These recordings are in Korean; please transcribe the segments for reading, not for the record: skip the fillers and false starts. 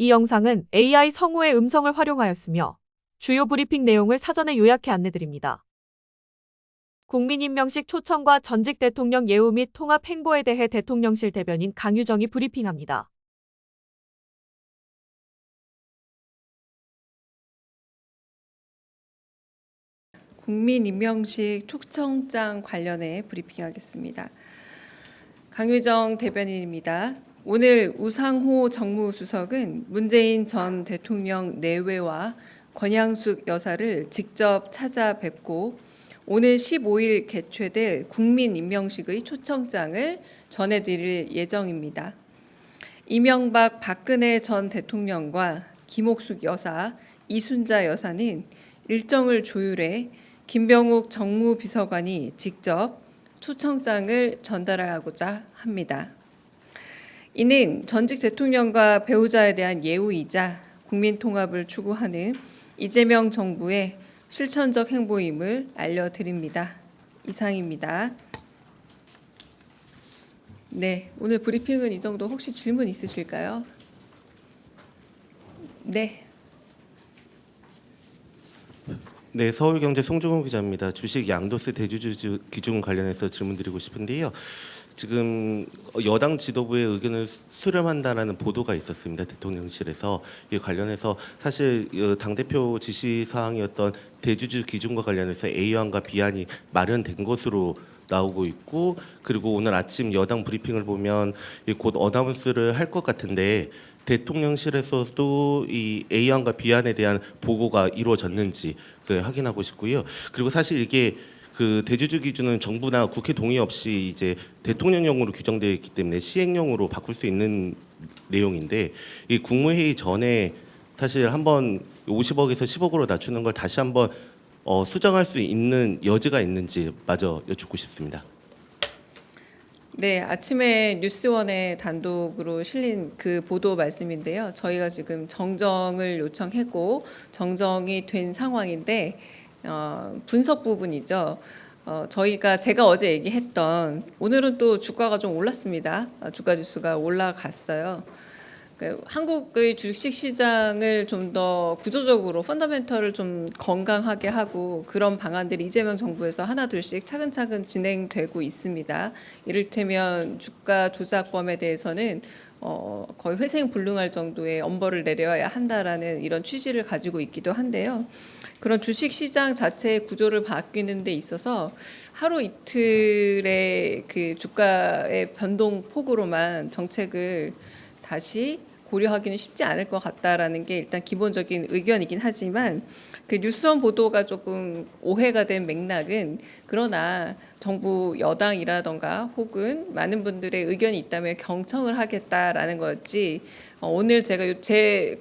이 영상은 AI 성우의 음성을 활용하였으며 주요 브리핑 내용을 사전에 요약해 안내드립니다. 국민임명식 초청과 전직 대통령 예우 및 통합 행보에 대해 대통령실 대변인 강유정이 브리핑합니다. 국민임명식 초청장 관련해 브리핑하겠습니다. 강유정 대변인입니다. 오늘 우상호 정무수석은 문재인 전 대통령 내외와 권양숙 여사를 직접 찾아뵙고 오늘 15일 개최될 국민임명식의 초청장을 전해드릴 예정입니다. 이명박 박근혜 전 대통령과 김옥숙 여사, 이순자 여사는 일정을 조율해 김병욱 정무비서관이 직접 초청장을 전달하고자 합니다. 이는 전직 대통령과 배우자에 대한 예우이자 국민 통합을 추구하는 이재명 정부의 실천적 행보임을 알려드립니다. 이상입니다. 네, 오늘 브리핑은 이 정도. 혹시 질문 있으실까요? 네. 네, 서울경제 송종호 기자입니다. 주식 양도세 대주주 기준 관련해서 질문드리고 싶은데요. 지금 여당 지도부의 의견을 수렴한다라는 보도가 있었습니다. 대통령실에서. 이 관련해서 사실 당대표 지시 사항이었던 대주주 기준과 관련해서 A안과 B안이 마련된 것으로 나오고 있고, 그리고 오늘 아침 여당 브리핑을 보면 곧 어나운스를 할 것 같은데 대통령실에서도 이 A안과 B안에 대한 보고가 이루어졌는지 확인하고 싶고요. 그리고 사실 이게 그 대주주 기준은 정부나 국회 동의 없이 이제 대통령령으로 규정되어 있기 때문에 시행령으로 바꿀 수 있는 내용인데, 이 국무회의 전에 사실 한번 50억에서 10억으로 낮추는 걸 다시 한번 수정할 수 있는 여지가 있는지 마저 여쭙고 싶습니다. 네, 아침에 뉴스원에 단독으로 실린 그 보도 말씀인데요. 저희가 지금 정정을 요청했고 정정이 된 상황인데 분석 부분이죠. 제가 어제 얘기했던, 오늘은 또 주가가 좀 올랐습니다. 주가 지수가 올라갔어요. 한국의 주식 시장을 좀 더 구조적으로 펀더멘털을 좀 건강하게 하고 그런 방안들이 이재명 정부에서 하나 둘씩 차근차근 진행되고 있습니다. 이를테면 주가 조작범에 대해서는 거의 회생불능할 정도의 엄벌을 내려야 한다라는 이런 취지를 가지고 있기도 한데요. 그런 주식 시장 자체의 구조를 바뀌는 데 있어서 하루 이틀의 그 주가의 변동 폭으로만 정책을 다시 고려하기는 쉽지 않을 것 같다라는 게 일단 기본적인 의견이긴 하지만, 그 뉴스원 보도가 조금 오해가 된 맥락은, 그러나 정부 여당이라던가 혹은 많은 분들의 의견이 있다면 경청을 하겠다라는 거였지, 오늘 제가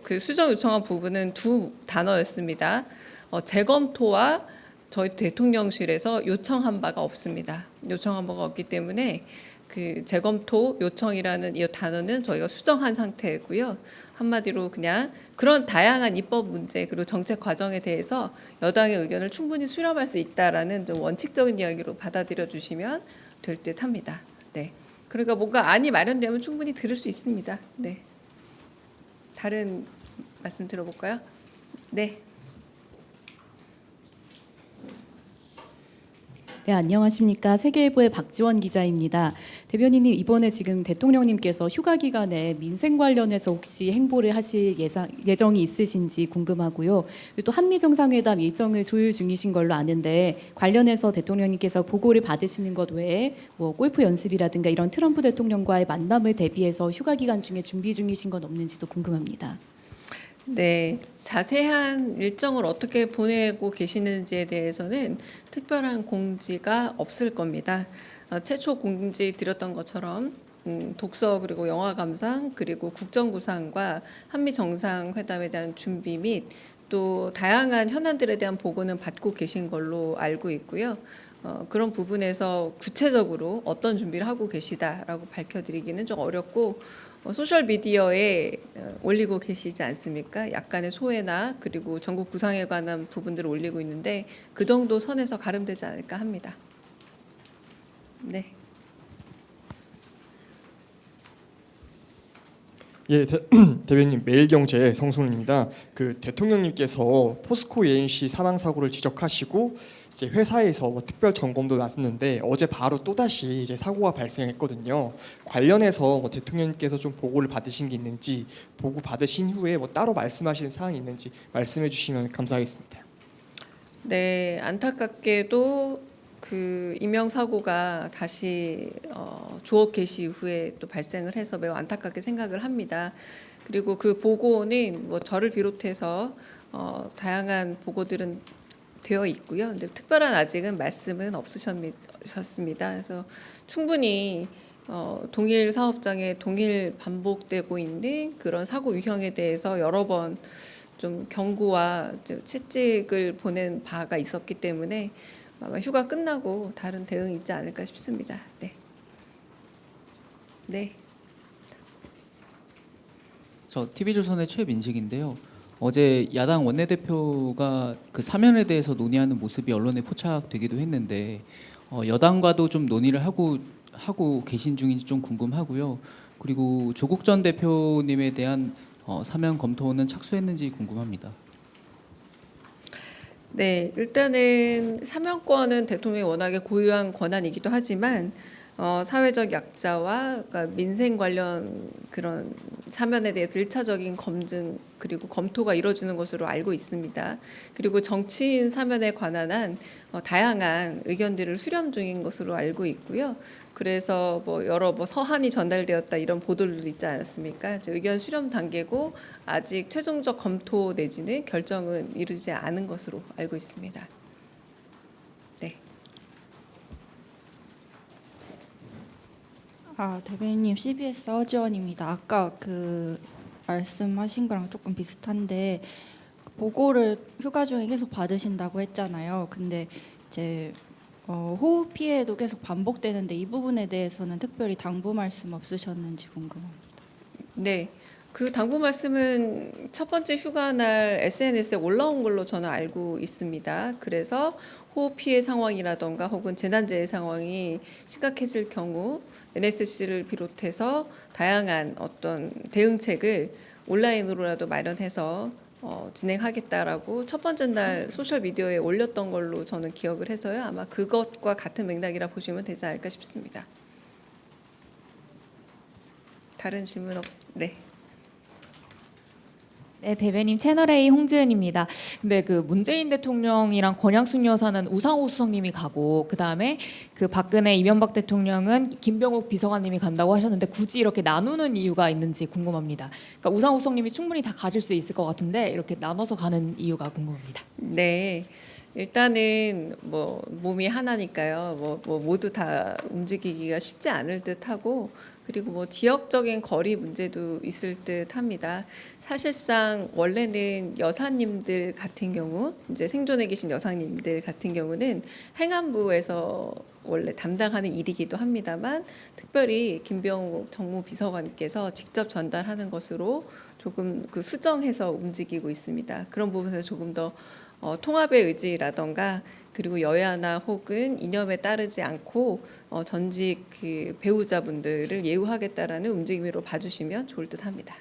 그 수정 요청한 부분은 두 단어였습니다. 재검토와 저희 대통령실에서 요청한 바가 없습니다. 요청한 바가 없기 때문에 그 재검토 요청이라는 이 단어는 저희가 수정한 상태고요. 한마디로 그냥 그런 다양한 입법 문제 그리고 정책 과정에 대해서 여당의 의견을 충분히 수렴할 수 있다라는 좀 원칙적인 이야기로 받아들여 주시면 될 듯합니다. 네. 그러니까 뭔가 안이 마련되면 충분히 들을 수 있습니다. 네. 다른 말씀 들어볼까요? 네. 네, 안녕하십니까. 세계일보의 박지원 기자입니다. 대변인님, 이번에 지금 대통령님께서 휴가 기간에 민생 관련해서 혹시 행보를 하실 예정이 있으신지 궁금하고요. 또 한미 정상회담 일정을 조율 중이신 걸로 아는데 관련해서 대통령님께서 보고를 받으시는 것 외에 뭐 골프 연습이라든가 이런 트럼프 대통령과의 만남을 대비해서 휴가 기간 중에 준비 중이신 건 없는지도 궁금합니다. 네, 자세한 일정을 어떻게 보내고 계시는지에 대해서는 특별한 공지가 없을 겁니다. 최초 공지 드렸던 것처럼 독서 그리고 영화 감상 그리고 국정구상과 한미 정상회담에 대한 준비 및 또 다양한 현안들에 대한 보고는 받고 계신 걸로 알고 있고요. 그런 부분에서 구체적으로 어떤 준비를 하고 계시다라고 밝혀드리기는 좀 어렵고, 소셜 미디어에 올리고 계시지 않습니까? 약간의 소회나 그리고 전국 구상에 관한 부분들을 올리고 있는데 그 정도 선에서 가름되지 않을까 합니다. 네. 예, 대변인 매일경제 성순입니다. 그 대통령님께서 포스코 ENC 사망 사고를 지적하시고 이제 회사에서 뭐 특별 점검도 났었는데 어제 바로 또 다시 이제 사고가 발생했거든요. 관련해서 뭐 대통령님께서 좀 보고를 받으신 게 있는지, 보고 받으신 후에 뭐 따로 말씀하시는 사항이 있는지 말씀해 주시면 감사하겠습니다. 네, 안타깝게도 그 인명 사고가 다시 조업 개시 이후에 또 발생을 해서 매우 안타깝게 생각을 합니다. 그리고 그 보고는 뭐 저를 비롯해서 다양한 보고들은 되어 있고요. 근데 특별한 아직은 말씀은 없으셨습니다. 그래서 충분히 동일 사업장에 동일 반복되고 있는 그런 사고 유형에 대해서 여러 번 좀 경고와 채찍을 보낸 바가 있었기 때문에 아마 휴가 끝나고 다른 대응이 있지 않을까 싶습니다. 네. 네. 저 TV조선의 최민식인데요. 어제 야당 원내대표가 그 사면에 대해서 논의하는 모습이 언론에 포착되기도 했는데 여당과도 좀 논의를 하고 계신 중인지 좀 궁금하고요. 그리고 조국 전 대표님에 대한 사면 검토는 착수했는지 궁금합니다. 네, 일단은 사면권은 대통령이 워낙에 고유한 권한이기도 하지만 사회적 약자와 그러니까 민생 관련 그런 사면에 대해서 1차적인 검증 그리고 검토가 이루어지는 것으로 알고 있습니다. 그리고 정치인 사면에 관한 한 다양한 의견들을 수렴 중인 것으로 알고 있고요. 그래서 뭐 여러 서한이 전달되었다 이런 보도들도 있지 않았습니까? 의견 수렴 단계고 아직 최종적 검토 내지는 결정은 이루지 않은 것으로 알고 있습니다. 네. 대변인님 CBS 허지원입니다. 아까 그 말씀하신 거랑 조금 비슷한데 보고를 휴가 중에 계속 받으신다고 했잖아요. 근데 이제 호흡 피해도 계속 반복되는데 이 부분에 대해서는 특별히 당부 말씀 없으셨는지 궁금합니다. 네. 그 당부 말씀은 첫 번째 휴가 날 SNS에 올라온 걸로 저는 알고 있습니다. 그래서 호흡 피해 상황이라던가 혹은 재난재해 상황이 심각해질 경우 NSC를 비롯해서 다양한 어떤 대응책을 온라인으로라도 마련해서 진행하겠다라고 첫 번째 날 소셜 미디어에 올렸던 걸로 저는 기억을 해서요. 아마 그것과 같은 맥락이라 보시면 되지 않을까 싶습니다. 다른 질문 네. 네, 대변인 채널A 홍지은입니다. 근데 그 문재인 대통령이랑 권양숙 여사는 우상호 수석님이 가고 그다음에 그 박근혜 이명박 대통령은 김병욱 비서관님이 간다고 하셨는데 굳이 이렇게 나누는 이유가 있는지 궁금합니다. 그러니까 우상호 수석님이 충분히 다 가질 수 있을 것 같은데 이렇게 나눠서 가는 이유가 궁금합니다. 네. 일단은 뭐 몸이 하나니까요. 뭐 모두 다 움직이기가 쉽지 않을 듯하고 그리고 뭐 지역적인 거리 문제도 있을 듯합니다. 사실상 원래는 여사님들 같은 경우 이제 생존해 계신 여사님들 같은 경우는 행안부에서 원래 담당하는 일이기도 합니다만 특별히 김병욱 정무비서관께서 직접 전달하는 것으로 조금 그 수정해서 움직이고 있습니다. 그런 부분에서 조금 더 통합의 의지라던가 그리고 여야나 혹은 이념에 따르지 않고 전직 그 배우자분들을 예우하겠다라는 움직임으로 봐주시면 좋을 듯합니다.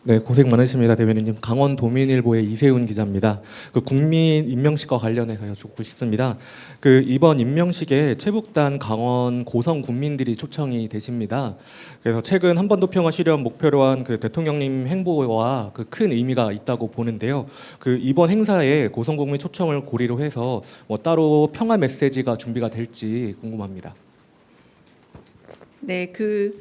네, 고생 많으십니다, 대변인님. 강원도민일보의 이세훈 기자입니다. 그 국민 임명식과 관련해서 여쭙고 싶습니다. 그 이번 임명식에 최북단 강원 고성 군민들이 초청이 되십니다. 그래서 최근 한반도 평화 실현 목표로 한 그 대통령님 행보와 그 큰 의미가 있다고 보는데요. 그 이번 행사에 고성 국민 초청을 고리로 해서 뭐 따로 평화 메시지가 준비가 될지 궁금합니다. 네, 그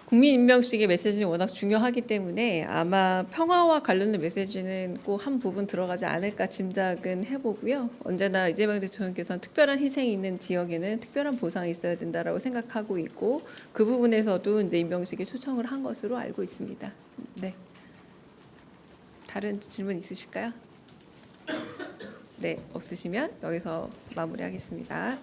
국민 임명식의 메시지는 워낙 중요하기 때문에 아마 평화와 관련된 메시지는 꼭 한 부분 들어가지 않을까 짐작은 해보고요. 언제나 이재명 대통령께서는 특별한 희생이 있는 지역에는 특별한 보상이 있어야 된다라고 생각하고 있고 그 부분에서도 이제 임명식에 초청을 한 것으로 알고 있습니다. 네. 다른 질문 있으실까요? 네, 없으시면 여기서 마무리하겠습니다.